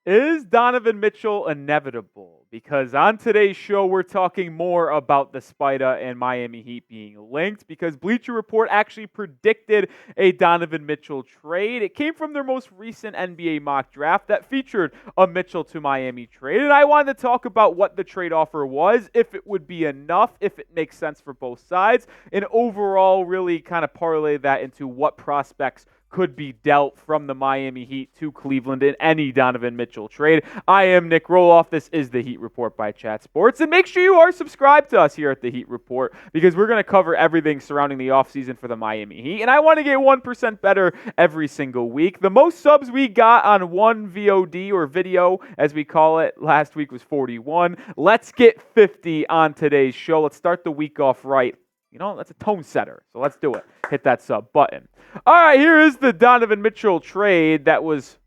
Is Donovan Mitchell inevitable? Because on today's show, we're talking more about the Spida and Miami Heat being linked because Bleacher Report actually predicted a Donovan Mitchell trade. It came from their most recent NBA mock draft that featured a Mitchell to Miami trade. And I wanted to talk about what the trade offer was, if it would be enough, if it makes sense for both sides, and overall really kind of parlay that into what prospects could be dealt from the Miami Heat to Cleveland in any Donovan Mitchell trade. I am Nic Rohloff. This is the Heat Report by Chat Sports. And make sure you are subscribed to us here at the Heat Report because we're going to cover everything surrounding the offseason for the Miami Heat. And I want to get 1% better every single week. The most subs we got on one VOD or video, as we call it, last week was 41. Let's get 50 on today's show. Let's start the week off right. You know, that's a tone setter. So let's do it. Hit that sub button. All right, here is the Donovan Mitchell trade that was,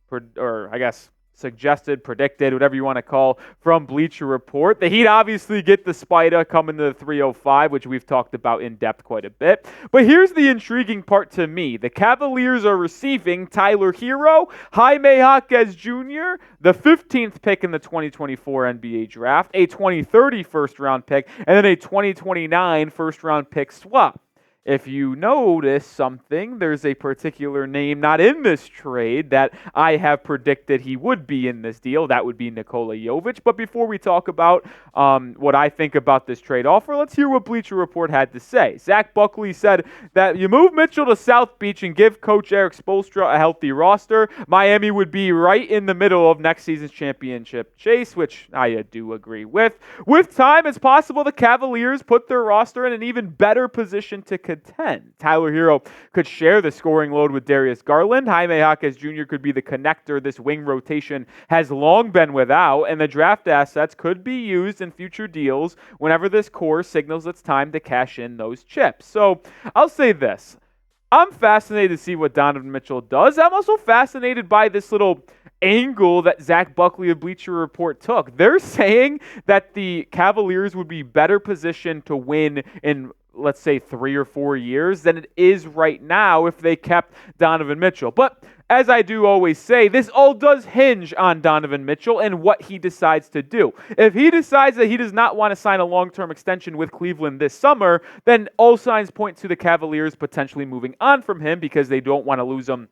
suggested, predicted, whatever you want to call, from Bleacher Report. The Heat obviously get the Spida coming to the 305, which we've talked about in depth quite a bit. But here's the intriguing part to me. The Cavaliers are receiving Tyler Herro, Jaime Jaquez Jr., the 15th pick in the 2024 NBA draft, a 2030 first-round pick, and then a 2029 first-round pick swap. If you notice something, there's a particular name not in this trade that I have predicted he would be in this deal. That would be Nikola Jovic. But before we talk about what I think about this trade offer, let's hear what Bleacher Report had to say. Zach Buckley said that you move Mitchell to South Beach and give Coach Eric Spoelstra a healthy roster, Miami would be right in the middle of next season's championship chase, which I do agree with. With time, it's possible the Cavaliers put their roster in an even better position to contend. Tyler Herro could share the scoring load with Darius Garland. Jaime Jaquez Jr. could be the connector this wing rotation has long been without, and the draft assets could be used in future deals whenever this core signals it's time to cash in those chips. So I'll say this. I'm fascinated to see what Donovan Mitchell does. I'm also fascinated by this little angle that Zach Buckley of Bleacher Report took. They're saying that the Cavaliers would be better positioned to win in, let's say, 3 or 4 years than it is right now if they kept Donovan Mitchell. But as I do always say, this all does hinge on Donovan Mitchell and what he decides to do. If he decides that he does not want to sign a long-term extension with Cleveland this summer, then all signs point to the Cavaliers potentially moving on from him because they don't want to lose him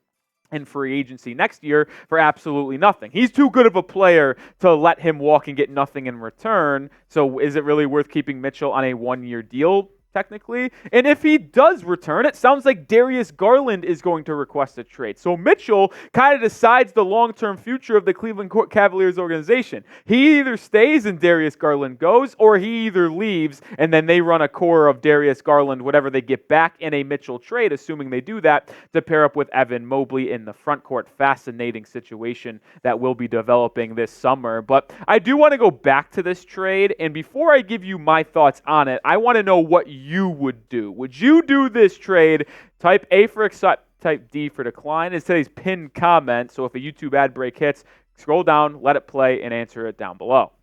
in free agency next year for absolutely nothing. He's too good of a player to let him walk and get nothing in return. So is it really worth keeping Mitchell on a 1-year deal? Technically. And if he does return, it sounds like Darius Garland is going to request a trade. So Mitchell kind of decides the long-term future of the Cleveland Cavaliers organization. He either stays and Darius Garland goes, or he either leaves and then they run a core of Darius Garland, whatever they get back in a Mitchell trade, assuming they do that, to pair up with Evan Mobley in the front court. Fascinating situation that will be developing this summer. But I do want to go back to this trade, and before I give you my thoughts on it, I want to know what you would do. Would you do this trade? Type A for accept, type D for decline is today's pinned comment. So if a YouTube ad break hits, scroll down, let it play, and answer it down below.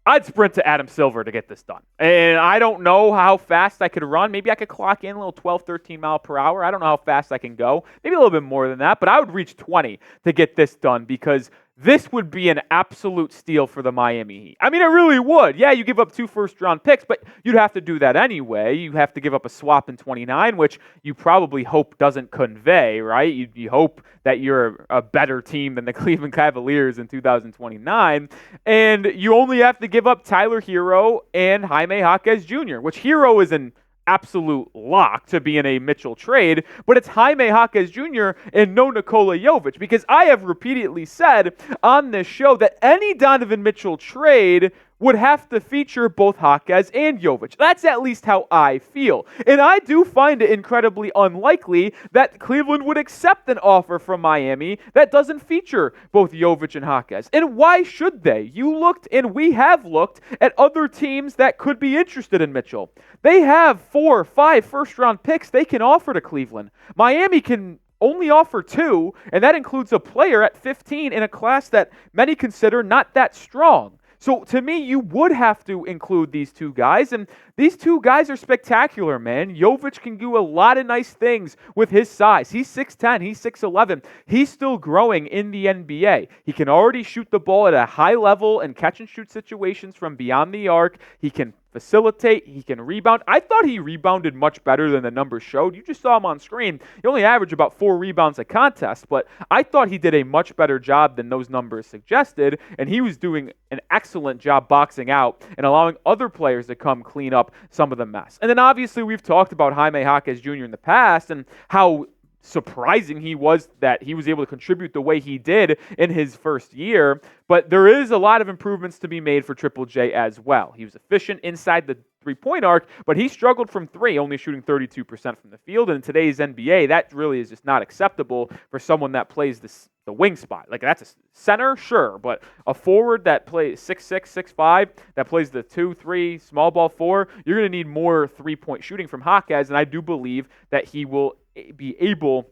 I'd sprint to Adam Silver to get this done. And I don't know how fast I could run. Maybe I could clock in a little 12, 13 mile per hour. I don't know how fast I can go. Maybe a little bit more than that, but I would reach 20 to get this done because this would be an absolute steal for the Miami Heat. I mean, it really would. Yeah, you give up 2 first-round picks, but you'd have to do that anyway. You have to give up a swap in 29, which you probably hope doesn't convey, right? You hope that you're a better team than the Cleveland Cavaliers in 2029. And you only have to give up Tyler Herro and Jaime Jaquez Jr., which Herro is an absolute lock to be in a Mitchell trade, but it's Jaime Jaquez Jr. and no Nikola Jovic, because I have repeatedly said on this show that any Donovan Mitchell trade would have to feature both Jaquez and Jovic. That's at least how I feel. And I do find it incredibly unlikely that Cleveland would accept an offer from Miami that doesn't feature both Jovic and Jaquez. And why should they? You looked, and we have looked, at other teams that could be interested in Mitchell. They have 4 or 5 first-round picks they can offer to Cleveland. Miami can only offer 2, and that includes a player at 15 in a class that many consider not that strong. So to me, you would have to include these two guys, and these two guys are spectacular, man. Jovic can do a lot of nice things with his size. He's 6'10", he's 6'11". He's still growing in the NBA. He can already shoot the ball at a high level and catch and shoot situations from beyond the arc. He can facilitate, he can rebound. I thought he rebounded much better than the numbers showed. You just saw him on screen. He only averaged about 4 rebounds a contest, but I thought he did a much better job than those numbers suggested, and he was doing an excellent job boxing out and allowing other players to come clean up some of the mess. And then obviously we've talked about Jaime Jaquez Jr. in the past and how surprising he was that he was able to contribute the way he did in his first year. But there is a lot of improvements to be made for Triple J as well. He was efficient inside the three-point arc, but he struggled from three, only shooting 32% from the field. And in today's NBA, that really is just not acceptable for someone that plays the wing spot. Like, that's a center, sure, but a forward that plays 6'6", 6'5", that plays the 2-3, small ball 4, you're going to need more three-point shooting from Jaquez, and I do believe that he will be able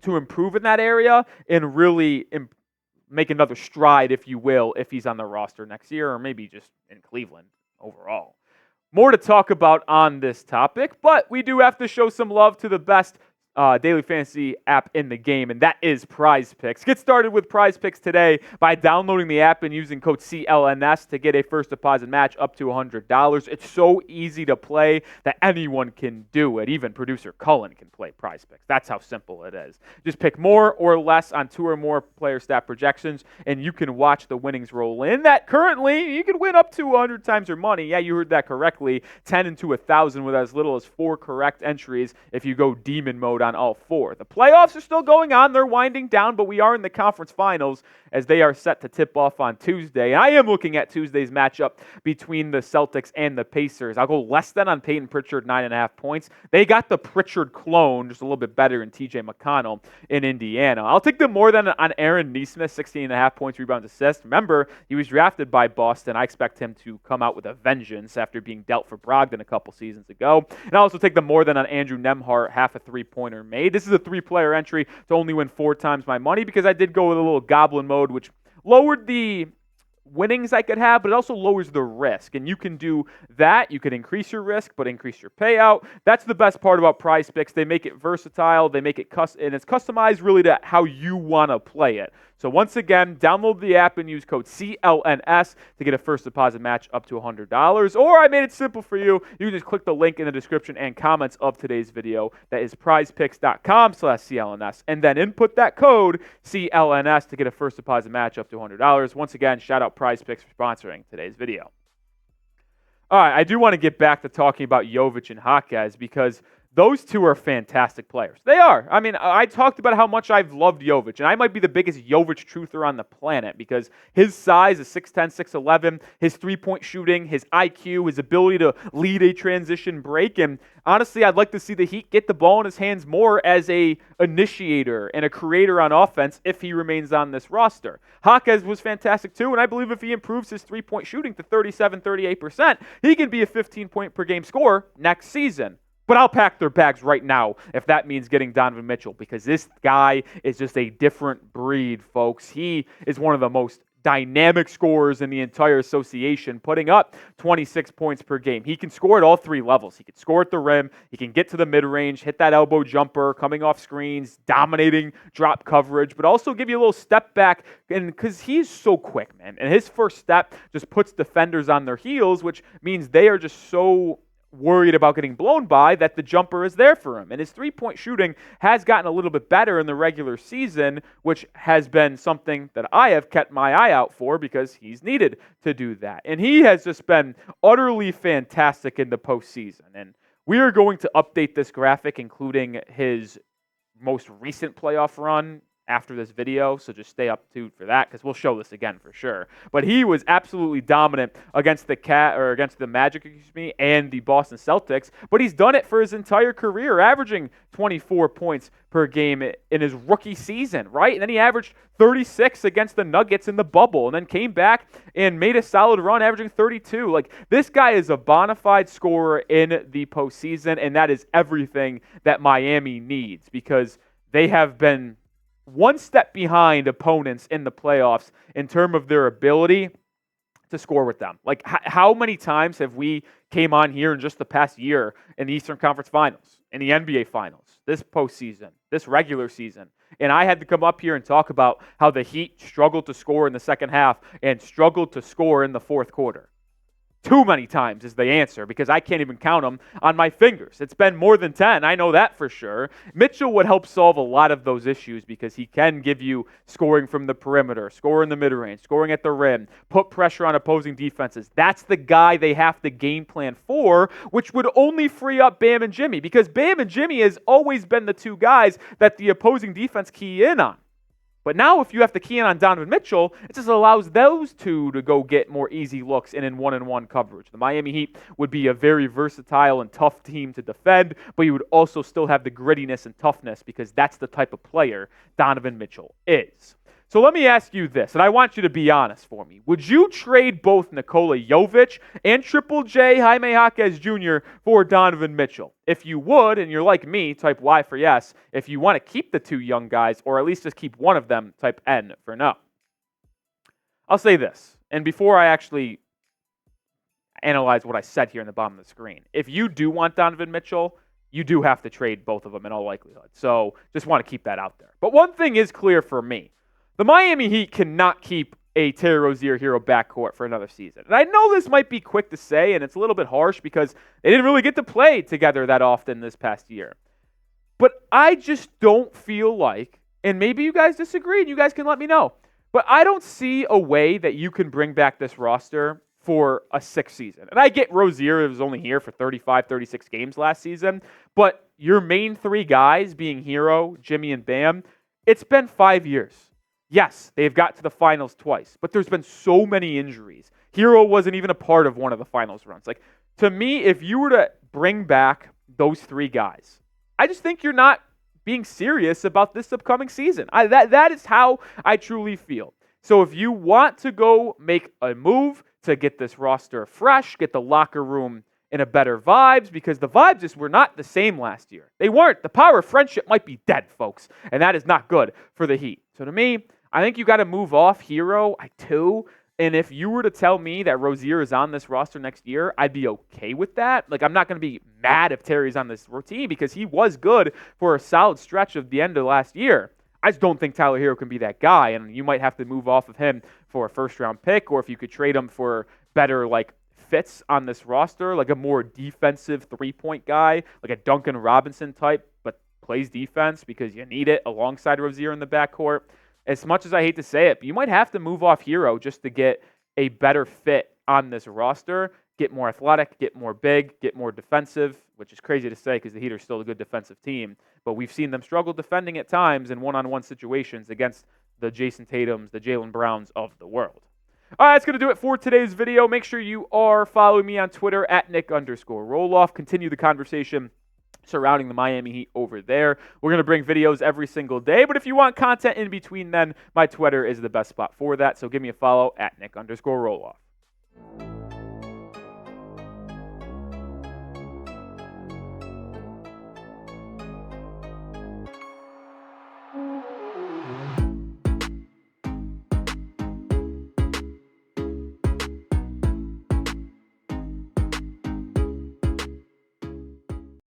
to improve in that area and really make another stride, if you will, if he's on the roster next year or maybe just in Cleveland overall. More to talk about on this topic, but we do have to show some love to the best daily fantasy app in the game, and that is Prize Picks. Get started with Prize Picks today by downloading the app and using code CLNS to get a first deposit match up to $100. It's so easy to play that anyone can do it. Even producer Cullen can play Prize Picks. That's how simple it is. Just pick more or less on 2 or more player stat projections, and you can watch the winnings roll in. That currently, you can win up to 100 times your money. Yeah, you heard that correctly. 10 into 1,000 with as little as 4 correct entries if you go demon mode on all 4. The playoffs are still going on. They're winding down, but we are in the conference finals as they are set to tip off on Tuesday. And I am looking at Tuesday's matchup between the Celtics and the Pacers. I'll go less than on Peyton Pritchard, 9.5 points. They got the Pritchard clone, just a little bit better in TJ McConnell in Indiana. I'll take the more than on Aaron Nesmith, 16.5 points, rebounds, assists. Remember, he was drafted by Boston. I expect him to come out with a vengeance after being dealt for Brogdon a couple seasons ago. And I'll also take the more than on Andrew Nembhard, half a three-pointer made. This is a 3-player entry to only win 4 times my money because I did go with a little goblin mode, which lowered the winnings I could have, but it also lowers the risk. And you can do that. You can increase your risk, but increase your payout. That's the best part about Prize Picks. They make it versatile. They make it and it's customized really to how you want to play it. So once again, download the app and use code CLNS to get a first deposit match up to $100. Or I made it simple for you. You can just click the link in the description and comments of today's video. That is prizepicks.com/CLNS. And then input that code CLNS to get a first deposit match up to $100. Once again, shout out Prize Picks for sponsoring today's video. All right, I do want to get back to talking about Jovic and Jaquez because those two are fantastic players. They are. I mean, I talked about how much I've loved Jovic, and I might be the biggest Jovic truther on the planet because his size is 6'10", 6'11", his three-point shooting, his IQ, his ability to lead a transition break, and honestly, I'd like to see the Heat get the ball in his hands more as a initiator and a creator on offense if he remains on this roster. Jaquez was fantastic too, and I believe if he improves his three-point shooting to 37-38%, he can be a 15-point-per-game scorer next season. But I'll pack their bags right now if that means getting Donovan Mitchell because this guy is just a different breed, folks. He is one of the most dynamic scorers in the entire association, putting up 26 points per game. He can score at all 3 levels. He can score at the rim. He can get to the mid-range, hit that elbow jumper, coming off screens, dominating drop coverage, but also give you a little step back because he's so quick, man. And his first step just puts defenders on their heels, which means they are just so worried about getting blown by that the jumper is there for him. And his three-point shooting has gotten a little bit better in the regular season, which has been something that I have kept my eye out for because he's needed to do that. And he has just been utterly fantastic in the postseason. And we are going to update this graphic, including his most recent playoff run after this video, so just stay up to for that because we'll show this again for sure. But he was absolutely dominant against the Magic, and the Boston Celtics. But he's done it for his entire career, averaging 24 points per game in his rookie season, right? And then he averaged 36 against the Nuggets in the bubble, and then came back and made a solid run, averaging 32. Like, this guy is a bona fide scorer in the postseason, and that is everything that Miami needs because they have been one step behind opponents in the playoffs in terms of their ability to score with them. Like, how many times have we came on here in just the past year in the Eastern Conference Finals, in the NBA Finals, this postseason, this regular season, and I had to come up here and talk about how the Heat struggled to score in the second half and struggled to score in the fourth quarter? Too many times is the answer, because I can't even count them on my fingers. It's been more than 10. I know that for sure. Mitchell would help solve a lot of those issues because he can give you scoring from the perimeter, score in the mid-range, scoring at the rim, put pressure on opposing defenses. That's the guy they have to game plan for, which would only free up Bam and Jimmy, because Bam and Jimmy has always been the two guys that the opposing defense key in on. But now if you have to key in on Donovan Mitchell, it just allows those two to go get more easy looks in one-on-one coverage. The Miami Heat would be a very versatile and tough team to defend, but you would also still have the grittiness and toughness because that's the type of player Donovan Mitchell is. So let me ask you this, and I want you to be honest for me. Would you trade both Nikola Jovic and Triple J Jaime Jaquez Jr. for Donovan Mitchell? If you would, and you're like me, type Y for yes. If you want to keep the two young guys, or at least just keep one of them, type N for no. I'll say this, and before I actually analyze what I said here in the bottom of the screen, if you do want Donovan Mitchell, you do have to trade both of them in all likelihood. So just want to keep that out there. But one thing is clear for me. The Miami Heat cannot keep a Terry Rozier Herro backcourt for another season. And I know this might be quick to say, and it's a little bit harsh because they didn't really get to play together that often this past year. But I just don't feel like, and maybe you guys disagree and you guys can let me know, but I don't see a way that you can bring back this roster for a sixth season. And I get Rozier was only here for 35, 36 games last season, but your main three guys being Herro, Jimmy, and Bam, it's been 5 years. Yes, they've got to the finals twice, but there's been so many injuries. Herro wasn't even a part of one of the finals runs. Like, to me, if you were to bring back those three guys, I just think you're not being serious about this upcoming season. That is how I truly feel. So if you want to go make a move to get this roster fresh, get the locker room in a better vibes, because the vibes just were not the same last year. They weren't. The power of friendship might be dead, folks, and that is not good for the Heat. So to me, I think you got to move off Herro, too. And if you were to tell me that Rozier is on this roster next year, I'd be okay with that. Like, I'm not going to be mad if Terry's on this team because he was good for a solid stretch of the end of last year. I just don't think Tyler Herro can be that guy, and you might have to move off of him for a first-round pick, or if you could trade him for better, like, fits on this roster, like a more defensive three-point guy, like a Duncan Robinson type, but plays defense because you need it alongside Rozier in the backcourt. As much as I hate to say it, but you might have to move off Herro just to get a better fit on this roster, get more athletic, get more big, get more defensive, which is crazy to say because the Heat are still a good defensive team. But we've seen them struggle defending at times in one-on-one situations against the Jason Tatums, the Jaylen Browns of the world. All right, that's going to do it for today's video. Make sure you are following me on Twitter at Nic_Rohloff. Continue the conversation surrounding the Miami Heat over there. We're going to bring videos every single day, but if you want content in between then, my Twitter is the best spot for that. So give me a follow at Nic_Rohloff.